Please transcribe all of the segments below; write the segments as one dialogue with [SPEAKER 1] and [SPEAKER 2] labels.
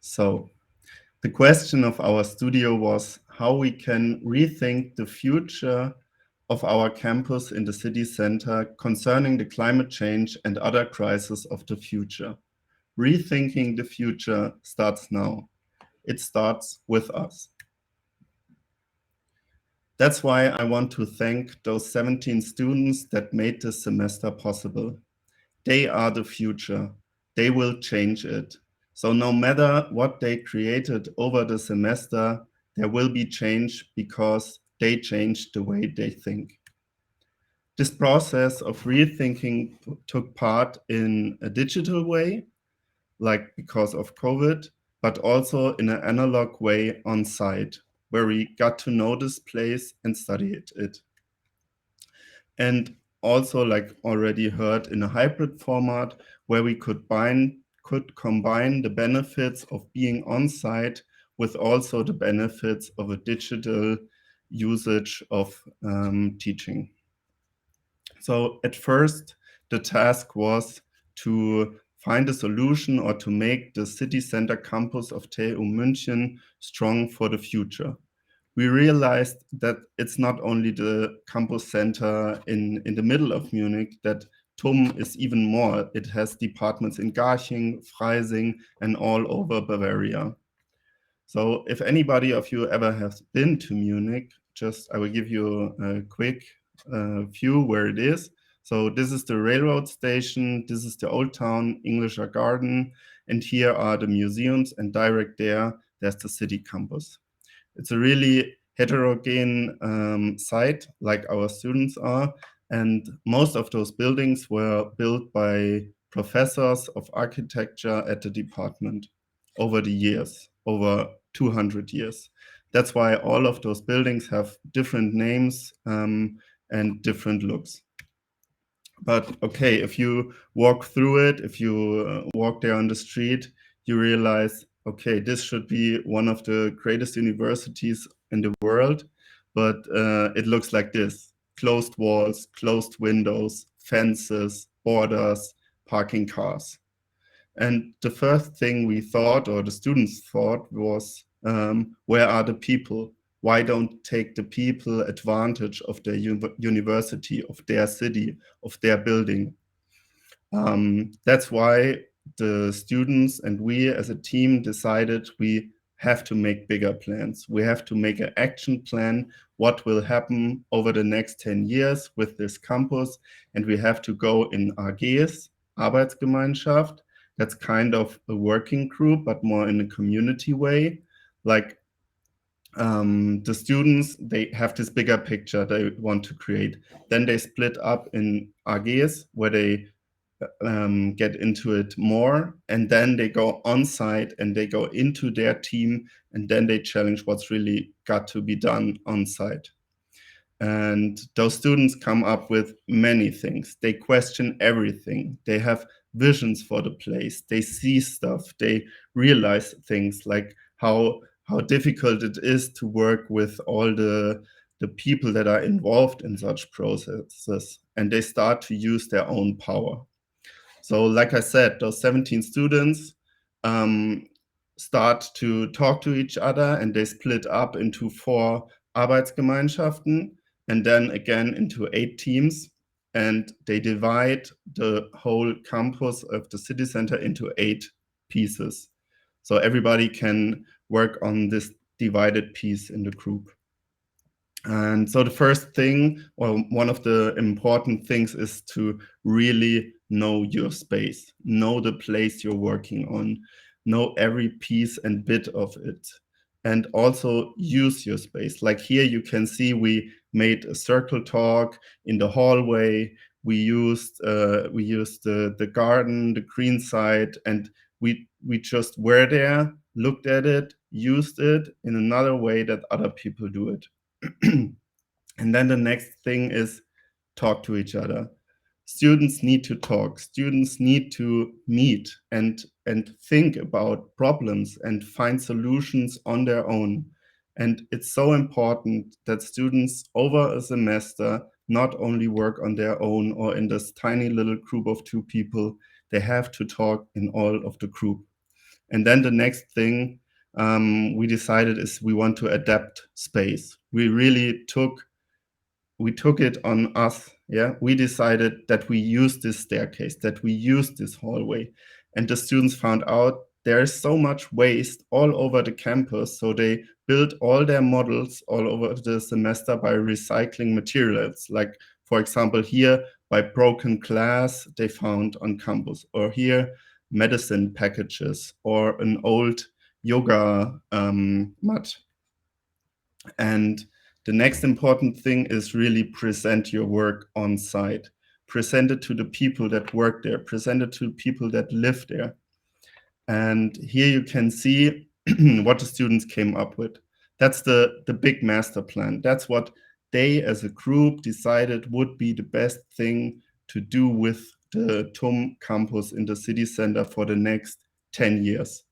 [SPEAKER 1] So the question of our studio was how we can rethink the future of our campus in the city center concerning the climate change and other crises of the future. Rethinking the future starts now. It starts with us. That's why I want to thank those 17 students that made this semester possible. They are the future. They will change it. So no matter what they created over the semester, there will be change because they changed the way they think. This process of rethinking took part in a digital way, like because of COVID, but also in an analog way on site, where we got to know this place and study it. And also, like already heard, in a hybrid format where we could combine the benefits of being on site with also the benefits of a digital usage of teaching. So at first, the task was to find a solution or to make the city center campus of TU München strong for the future. We realized that it's not only the campus center in the middle of Munich, that TUM is even more. It has departments in Garching, Freising, and all over Bavaria. So if anybody of you ever has been to Munich, I will give you a quick view where it is. So this is the railroad station, this is the Old Town Englischer Garden, and here are the museums, and direct there's the city campus. It's a really heterogene site, like our students are, and most of those buildings were built by professors of architecture at the department over the years, over 200 years. That's why all of those buildings have different names and different looks. But okay, if you walk through it, if you walk there on the street, you realize, okay, this should be one of the greatest universities in the world, but it looks like this: closed walls, closed windows, fences, borders, parking cars. And the first thing we thought, or the students thought, was, where are the people? Why don't take the people advantage of their university, of their city, of their building? That's why the students and we as a team decided we have to make bigger plans. We have to make an action plan, what will happen over the next 10 years with this campus. And we have to go in AGs, Arbeitsgemeinschaft. That's kind of a working group, but more in a community way. Like the students, they have this bigger picture they want to create. Then they split up in AGs where they get into it more, and then they go on site and they go into their team, and then they challenge what's really got to be done on site. And those students come up with many things. They question everything. They have visions for the place. They see stuff. They realize things like how difficult it is to work with all the people that are involved in such processes, and they start to use their own power. So like I said, those 17 students start to talk to each other, and they split up into 4 Arbeitsgemeinschaften, and then again into 8 teams. And they divide the whole campus of the city center into 8 pieces. So everybody can work on this divided piece in the group. And so the first thing, or one of the important things, is to really know your space, know the place you're working on, know every piece and bit of it, and also use your space. Like here you can see we made a circle talk in the hallway. We used the garden, the green side, and we just were there, looked at it, used it in another way that other people do it. And then the next thing is talk to each other. Students need to talk. Students need to meet and think about problems and find solutions on their own. And it's so important that students over a semester not only work on their own or in this tiny little group of 2 people, they have to talk in all of the group. And then the next thing we decided is we want to adapt space. We really took it on us. Yeah, we decided that we use this staircase, that we use this hallway, and the students found out there is so much waste all over the campus, so they built all their models all over the semester by recycling materials, like for example here by broken glass they found on campus, or here medicine packages or an old yoga mat. And the next important thing is really present your work on site. Present it to the people that work there, present it to people that live there. And here you can see what the students came up with. That's the big master plan. That's what they as a group decided would be the best thing to do with the TUM campus in the city center for the next 10 years.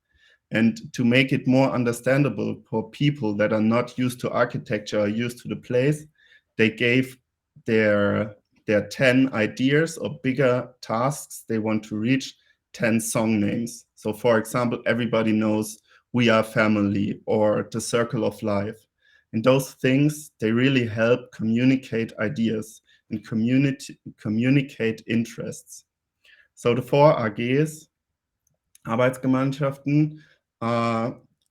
[SPEAKER 1] And to make it more understandable for people that are not used to architecture or used to the place, they gave their 10 ideas or bigger tasks they want to reach 10 song names. So for example, everybody knows We Are Family or The Circle of Life. And those things, they really help communicate ideas and communicate interests. So the 4 AGs, Arbeitsgemeinschaften,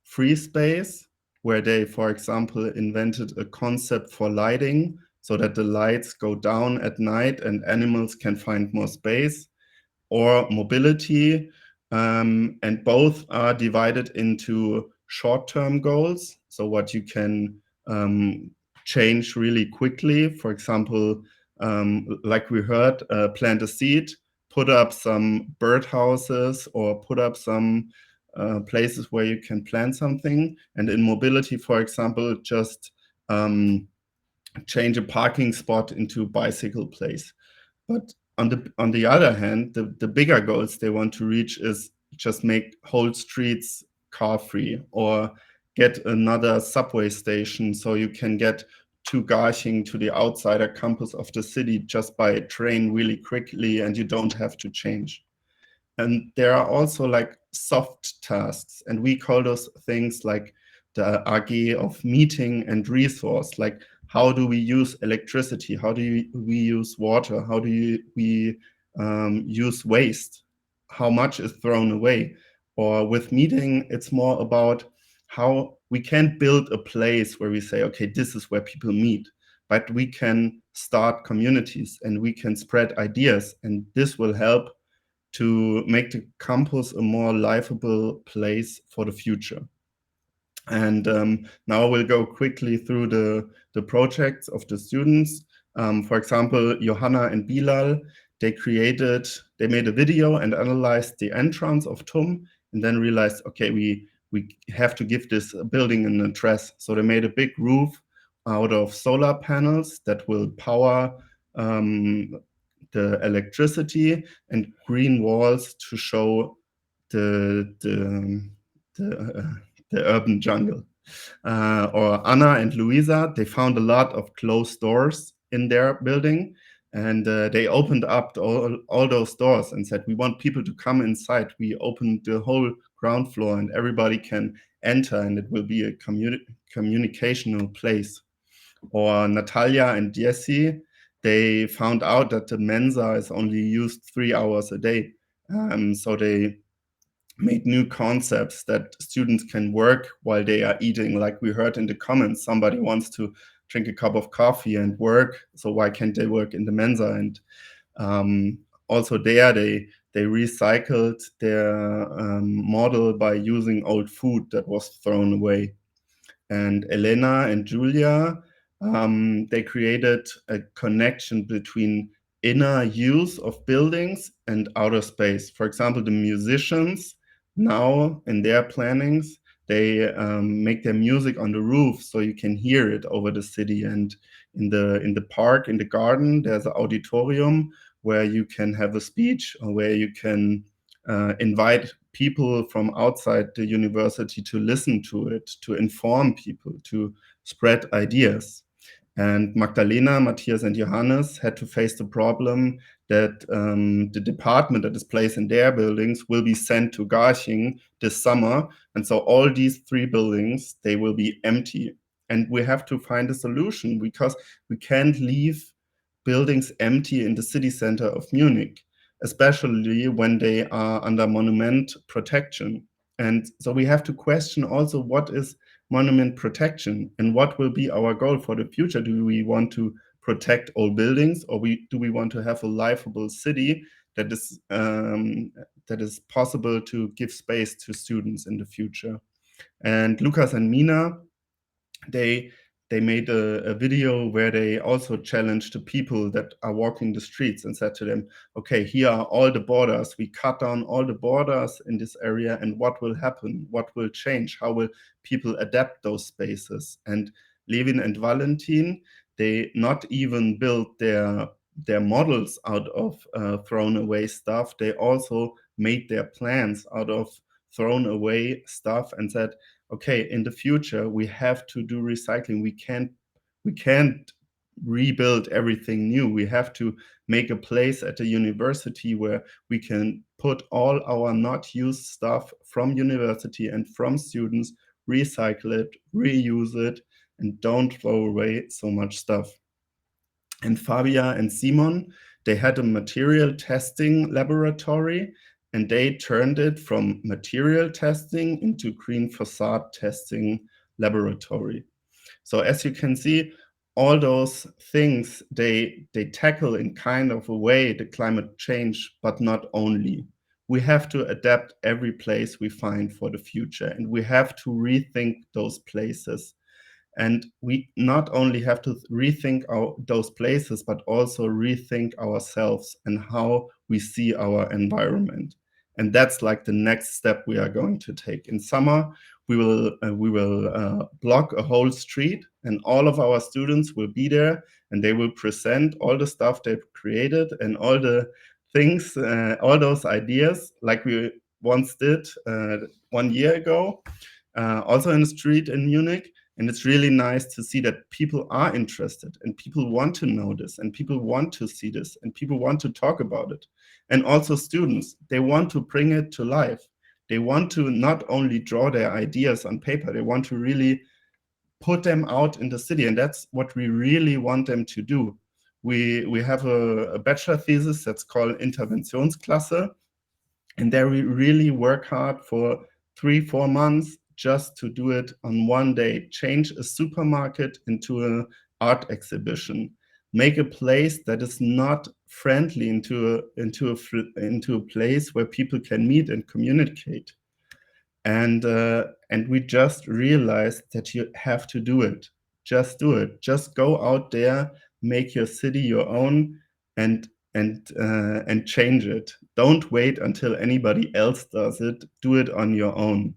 [SPEAKER 1] free space, where they, for example, invented a concept for lighting so that the lights go down at night and animals can find more space, or mobility. And both are divided into short-term goals, so what you can change really quickly. For example, like we heard, plant a seed, put up some birdhouses, or put up some places where you can plant something. And in mobility, for example, just change a parking spot into a bicycle place. But on the other hand, the bigger goals they want to reach is just make whole streets car free, or get another subway station so you can get to Garching, to the outsider campus of the city, just by train really quickly, and you don't have to change. And there are also like soft tasks, and we call those things like the AG of meeting and resource, like how do we use electricity? How do we use water? How do we use waste? How much is thrown away? Or with meeting, it's more about how we can't build a place where we say, okay, this is where people meet, but we can start communities and we can spread ideas, and this will help to make the campus a more livable place for the future. And now we'll go quickly through the projects of the students. For example, Johanna and Bilal, they made a video and analyzed the entrance of TUM, and then realized, okay, we have to give this building an address. So they made a big roof out of solar panels that will power the electricity, and green walls to show the urban jungle. Or Anna and Luisa, they found a lot of closed doors in their building, and they opened up all those doors and said, we want people to come inside. We opened the whole ground floor and everybody can enter, and it will be a communicational place. Or Natalia and Jesse, they found out that the Mensa is only used 3 hours a day. So they made new concepts that students can work while they are eating. Like we heard in the comments, somebody wants to drink a cup of coffee and work, so why can't they work in the Mensa? And also there, they recycled their model by using old food that was thrown away. And Elena and Julia, they created a connection between inner use of buildings and outer space. For example, the musicians now in their plannings, they make their music on the roof so you can hear it over the city. And in the park, in the garden, there's an auditorium where you can have a speech, or where you can invite people from outside the university to listen to it, to inform people, to spread ideas. And Magdalena, Matthias, and Johannes had to face the problem that the department that is placed in their buildings will be sent to Garching this summer. And so all these 3 buildings, they will be empty. And we have to find a solution, because we can't leave buildings empty in the city center of Munich, especially when they are under monument protection. And so we have to question also, what is monument protection and what will be our goal for the future? Do we want to protect all buildings, or do we want to have a livable city that is possible to give space to students in the future? And Lucas and Mina, they made a video where they also challenged the people that are walking the streets and said to them, okay, here are all the borders. We cut down all the borders in this area, and what will happen? What will change? How will people adapt those spaces? And Levin and Valentin, they not even built their models out of thrown away stuff. They also made their plans out of thrown away stuff and said, okay, in the future, we have to do recycling. We can't rebuild everything new. We have to make a place at the university where we can put all our not used stuff from university and from students, recycle it, reuse it, and don't throw away so much stuff. And Fabia and Simon, they had a material testing laboratory, and they turned it from material testing into green facade testing laboratory. So as you can see, all those things, they tackle in kind of a way the climate change, but not only. We have to adapt every place we find for the future, and we have to rethink those places. And we not only have to rethink those places, but also rethink ourselves and how we see our environment. And that's like the next step we are going to take. In summer, we will block a whole street, and all of our students will be there, and they will present all the stuff they've created and all the things, all those ideas, like we once did 1 year ago, also in the street in Munich. And it's really nice to see that people are interested, and people want to know this, and people want to see this, and people want to talk about it. And also students, they want to bring it to life. They want to not only draw their ideas on paper, they want to really put them out in the city. And that's what we really want them to do. We have a bachelor thesis that's called Interventionsklasse, and there we really work hard for 3-4 months just to do it on one day. Change a supermarket into an art exhibition. Make a place that is not friendly into a place where people can meet and communicate. And we just realized that you have to do it. Just do it. Just go out there, make your city your own, and change it. Don't wait until anybody else does it. Do it on your own.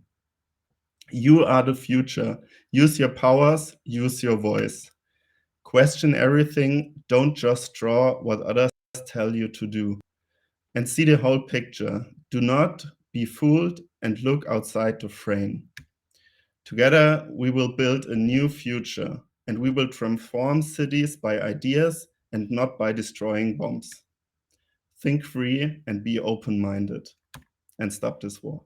[SPEAKER 1] You are the future. Use your powers, use your voice. Question everything. Don't just draw what others tell you to do. And see the whole picture. Do not be fooled and look outside the frame. Together, we will build a new future, and we will transform cities by ideas and not by destroying bombs. Think free and be open-minded, and stop this war.